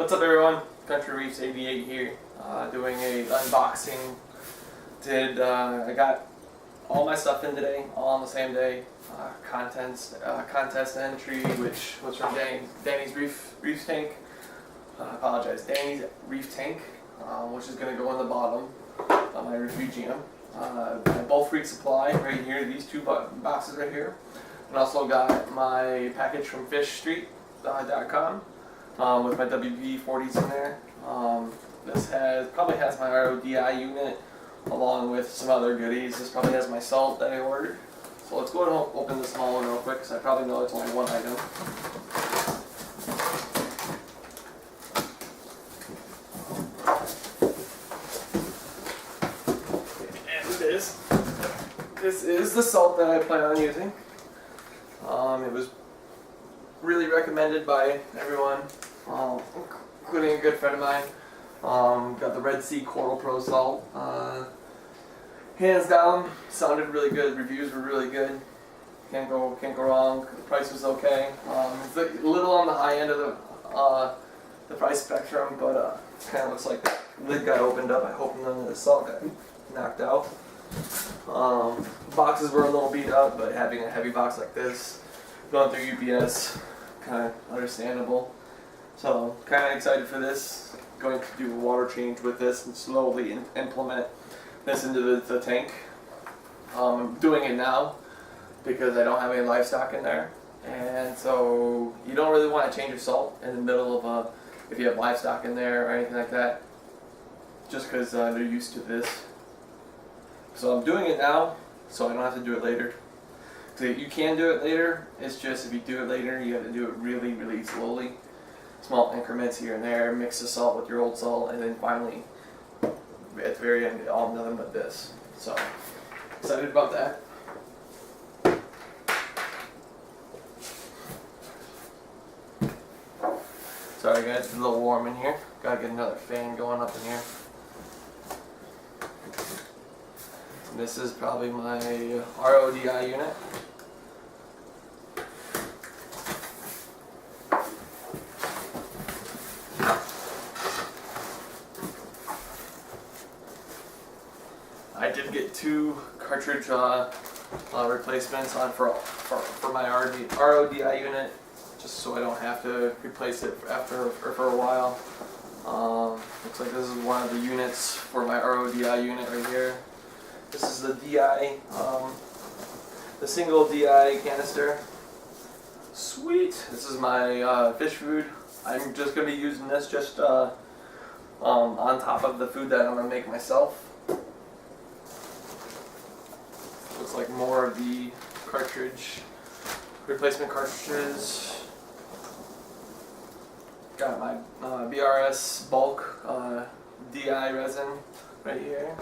What's up, everyone? Country Reefs 88 here, doing a unboxing. I got all my stuff in today, all on the same day. Contest entry, which was from Danny's Reef Tank. Danny's Reef Tank, which is going to go in the bottom of my refugium. My Bull Freak supply right here, these two boxes right here. And also got my package from fishstreet.com with my WB-40s in there. This probably has my RODI unit along with some other goodies. This probably has my salt that I ordered. So let's go ahead and open this small one real quick because I probably know it's only one item. And this is the salt that I plan on using. It was really recommended by everyone, including a good friend of mine. Got the Red Sea Coral Pro salt. Hands down, sounded really good. Reviews were really good. Can't go wrong. The price was okay. It's a little on the high end of the price spectrum, but kind of looks like the lid got opened up. I hope none of the salt got knocked out. Boxes were a little beat up, but having a heavy box like this, going through UPS, kind of understandable. So kind of excited for this. Going to do a water change with this and slowly implement this into the tank. I'm doing it now because I don't have any livestock in there, and so you don't really want to change your salt in the middle of if you have livestock in there or anything like that, just because they're used to this. So I'm doing it now so I don't have to do it later. So you can do it later, it's just if you do it later you have to do it really, really slowly. Small increments here and there, mix the salt with your old salt, and then finally at the very end all nothing but this. So excited about that. Sorry guys, it's a little warm in here. Gotta get another fan going up in here. And this is probably my RODI unit. I did get two cartridge replacements on for my RODI unit, just so I don't have to replace it after or for a while. Looks like this is one of the units for my RODI unit right here. This is the DI, the single DI canister. Sweet. This is my fish food. I'm just going to be using this just on top of the food that I'm going to make myself. Looks like more of the cartridge, replacement cartridges. Got my BRS bulk DI resin right here.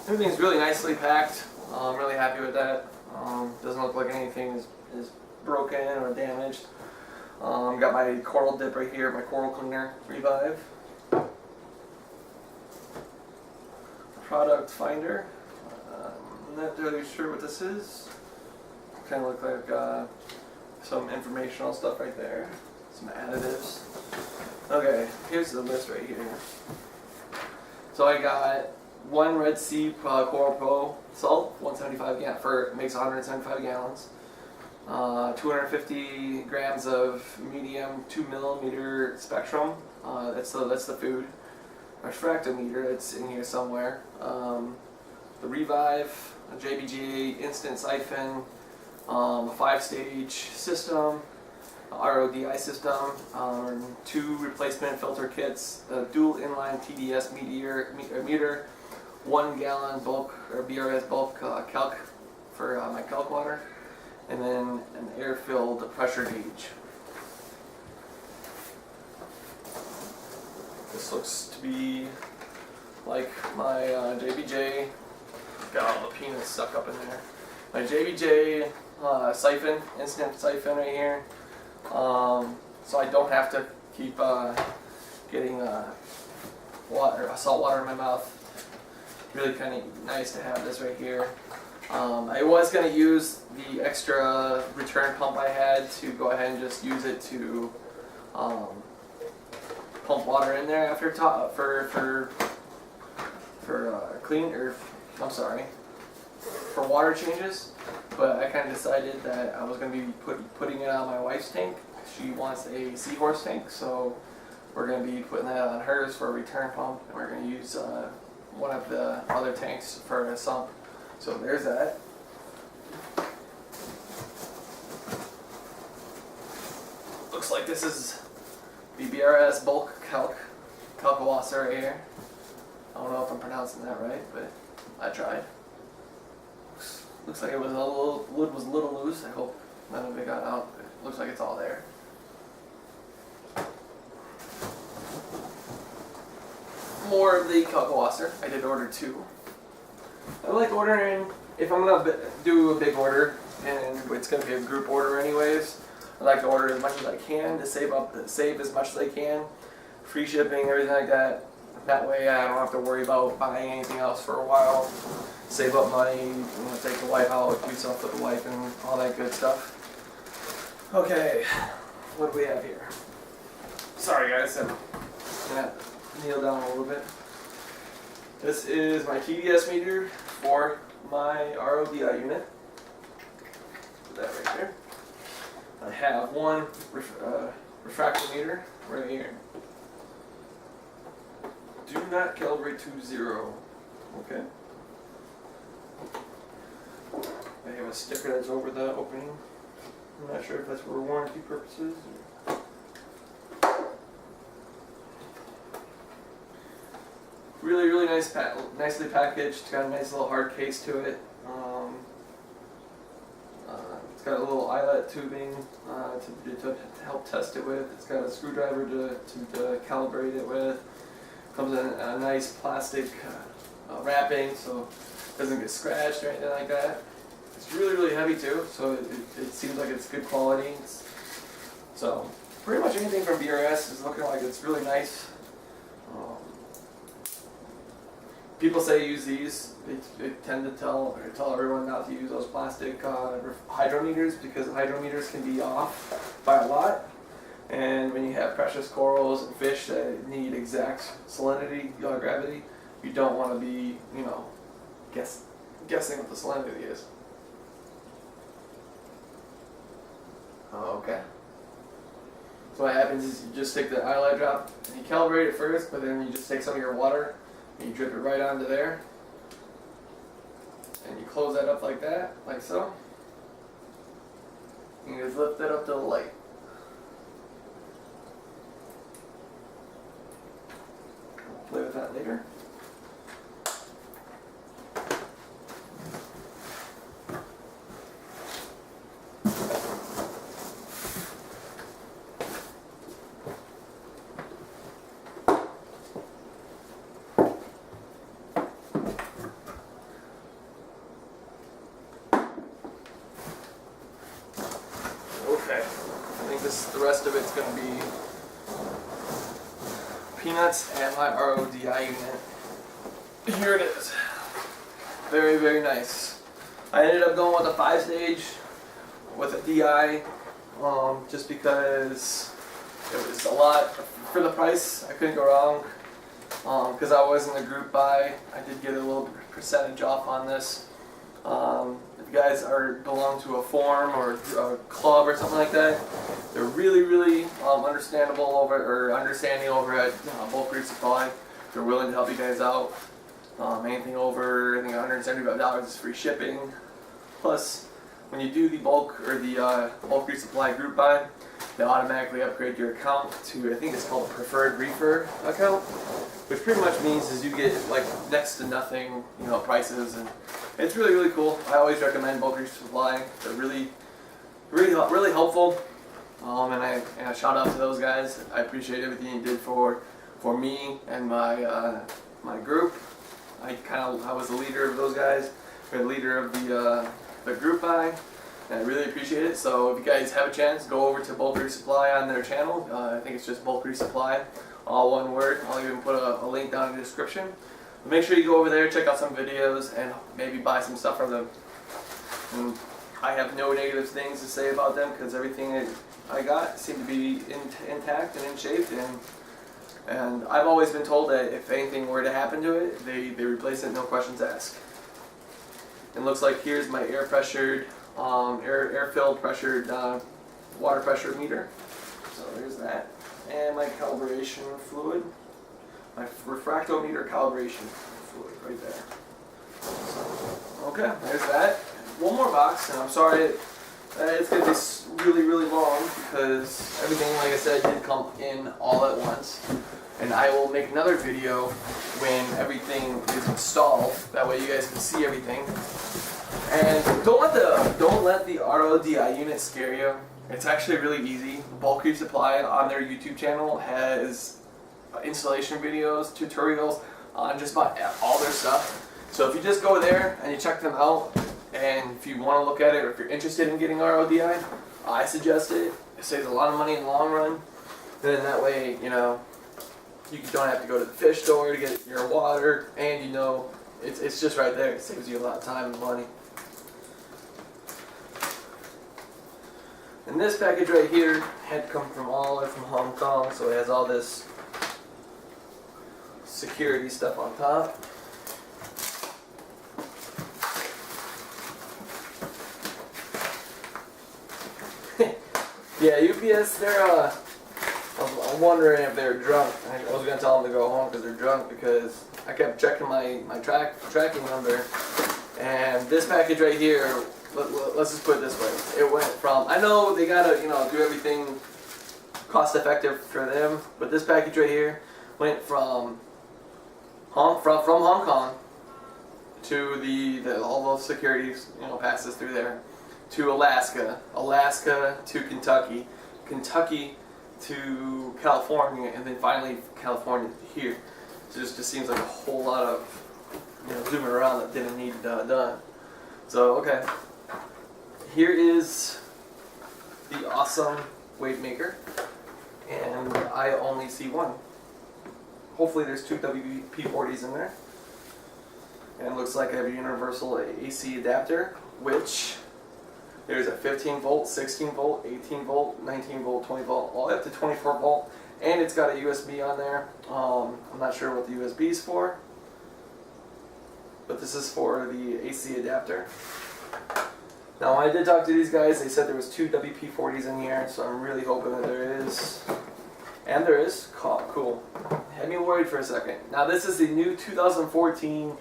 Everything's really nicely packed. I'm really happy with that. Doesn't look like anything is broken or damaged. Got my coral dip right here, my coral cleaner Revive. Product finder. I'm not really sure what this is. Kind of look like some informational stuff right there. Some additives. Okay, here's the list right here. So I got one Red Sea Coral Pro salt, 175 makes 175 gallons. 250 grams of medium 2 millimeter spectrum. That's the food. Our fractometer that's in here somewhere. The Revive, a JBG instant siphon, a 5-stage system, RODI system, 2 replacement filter kits, a dual inline TDS meter, 1 gallon bulk or BRS bulk calc for my calc water, and then an air-filled pressure gauge. This looks to be like my JBJ. Got all the peanuts stuck up in there. My JBJ siphon, instant siphon right here. So I don't have to keep getting salt water in my mouth. Really kind of nice to have this right here. I was going to use the extra return pump I had to go ahead and just use it to pump water in there after for water changes. But I kind of decided that I was going to be putting it on my wife's tank. She wants a seahorse tank, so we're going to be putting that on hers for a return pump, and we're going to use one of the other tanks for a sump. So there's that. Looks like this is the BRS bulk calcawasser right here. I don't know if I'm pronouncing that right, but I tried. Looks like wood was a little loose. I hope none of it got out. It looks like it's all there. More of the calcawasser. I did order 2. I like ordering, if I'm going to do a big order, and it's going to be a group order anyways, I like to order as much as I can to save as much as I can. Free shipping, everything like that. That way I don't have to worry about buying anything else for a while. Save up money, take the wife out, do stuff with the wife and all that good stuff. Okay, what do we have here? Sorry guys, I'm gonna kneel down a little bit. This is my TDS meter for my RODI unit. Put that right there. I have one refractometer right here. Do not calibrate to 0. Okay. I have a sticker that's over the opening. I'm not sure if that's for warranty purposes. Really, really nice, nicely packaged. It's got a nice little hard case to it. It's got a little eyelet tubing to help test it with. It's got a screwdriver to calibrate it with. Comes in a nice plastic wrapping, so it doesn't get scratched or anything like that. It's really, really heavy too, so it seems like it's good quality. So pretty much anything from BRS is looking like it's really nice. People say use these. They tend to tell everyone not to use those plastic hydrometers, because hydrometers can be off by a lot. And when you have precious corals and fish that need exact salinity, gravity, you don't want to be, guessing what the salinity is. Okay. So what happens is you just take the eyelet drop and you calibrate it first, but then you just take some of your water and you drip it right onto there. And you close that up like that, like so. And you just lift it up to the light. Play with that later. Okay, I think the rest of it's going to be peanuts and my RODI unit. Here it is. Very, very nice. I ended up going with a 5-stage with a DI just because it was a lot for the price. I couldn't go wrong because I was in a group buy. I did get a little percentage off on this. If you guys belong to a forum or a club or something like that, they're really, really understanding over at Bulk Resupply. They're willing to help you guys out. Anything over, I think $175 is free shipping. Plus, when you do the bulk or the Bulk Resupply group buy, they automatically upgrade your account to, I think it's called a preferred reefer account, which pretty much means is you get like next to nothing, prices, and it's really, really cool. I always recommend Bulk Resupply. They're really, really helpful. And a shout out to those guys. I appreciate everything you did for me and my my group. I was the leader of those guys, or the leader of the group buy, and I really appreciate it. So if you guys have a chance, go over to Bulk Resupply on their channel. I think it's just Bulk Resupply, all one word. I'll even put a link down in the description. But make sure you go over there, check out some videos, and maybe buy some stuff from them. And I have no negative things to say about them because everything that I got seemed to be intact and in shape, and And I've always been told that if anything were to happen to it, they replace it, no questions asked. And looks like here's my air pressured, air-filled pressured water pressure meter. So there's that. And my calibration fluid, my refractometer calibration fluid right there. So, okay, there's that. One more box, and I'm sorry it's going to be really, really long because everything, like I said, did come in all at once. And I will make another video when everything is installed. That way you guys can see everything. And don't let the RODI unit scare you. It's actually really easy. Bulk Resupply on their YouTube channel has installation videos, tutorials on just about all their stuff. So if you just go there and you check them out, and if you want to look at it, or if you're interested in getting RODI, I suggest it. It saves a lot of money in the long run. Then that way, you know, you don't have to go to the fish store to get your water, and you know, it's just right there. It saves you a lot of time and money. And this package right here had come from all the way from Hong Kong, so it has all this security stuff on top. Yeah, UPS, I'm wondering if they're drunk. I was going to tell them to go home because they're drunk, because I kept checking my tracking number, and this package right here, let's just put it this way. It went from, I know they gotta, you know, do everything cost effective for them, but this package right here went from Hong Kong to the all those securities, you know, passes through there, to Alaska to Kentucky, Kentucky to California, and then finally California to here. So it just seems like a whole lot of, you know, zooming around that didn't need done. So okay. Here is the awesome weight maker, and I only see one. Hopefully there's two WP-40s in there. And it looks like I have a universal AC adapter, which there's a 15 volt, 16 volt, 18 volt, 19 volt, 20 volt, all the way up to 24 volt, and it's got a USB on there. I'm not sure what the USB is for, but this is for the AC adapter. Now, when I did talk to these guys, they said there was two WP-40s in here, so I'm really hoping that there is. And there is. Cool. Had me worried for a second. Now, this is the new 2014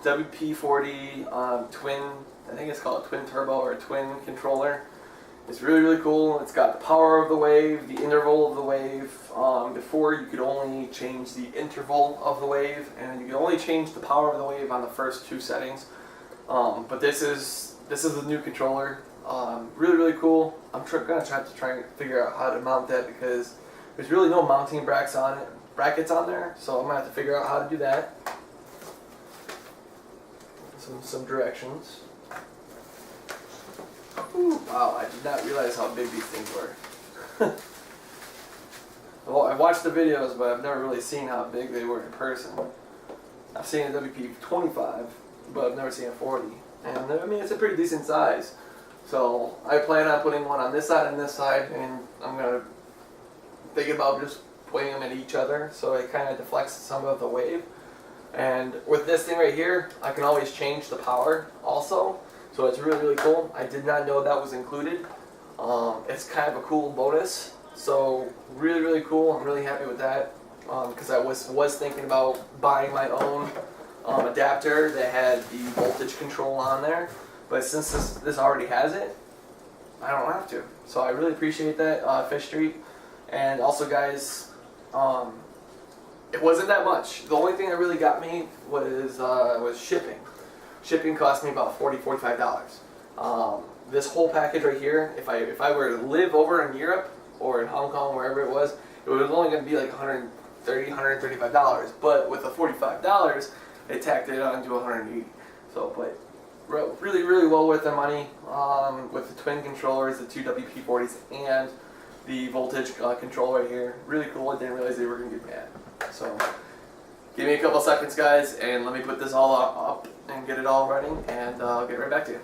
WP-40 twin, I think it's called a twin turbo or a twin controller. It's really, really cool. It's got the power of the wave, the interval of the wave. Before, you could only change the interval of the wave, and you could only change the power of the wave on the first two settings. But this is the new controller. Really, really cool. I'm gonna try and figure out how to mount that, because there's really no mounting brackets on there. So I'm gonna have to figure out how to do that. Some directions. Ooh, wow, I did not realize how big these things were. Well, I watched the videos, but I've never really seen how big they were in person. I've seen a WP-25, but I've never seen a 40. And I mean, it's a pretty decent size. So I plan on putting one on this side and this side, and I'm going to think about just putting them at each other so it kind of deflects some of the wave. And with this thing right here, I can always change the power also. So it's really, really cool. I did not know that was included. It's kind of a cool bonus. So really, really cool. I'm really happy with that, because I was thinking about buying my own adapter that had the voltage control on there, but since this already has it, I don't have to. So I really appreciate that, Fish Street. And also, guys, it wasn't that much. The only thing that really got me was shipping. Shipping cost me about $45. This whole package right here, if I were to live over in Europe or in Hong Kong, wherever it was only going to be like $130, $135. But with the $45, they tacked it on to $180. So, but really, really well worth the money, with the twin controllers, the two WP-40s, and the voltage control right here. Really cool. I didn't realize they were going to get mad. So give me a couple seconds, guys, and let me put this all up and get it all running, and I'll get right back to you.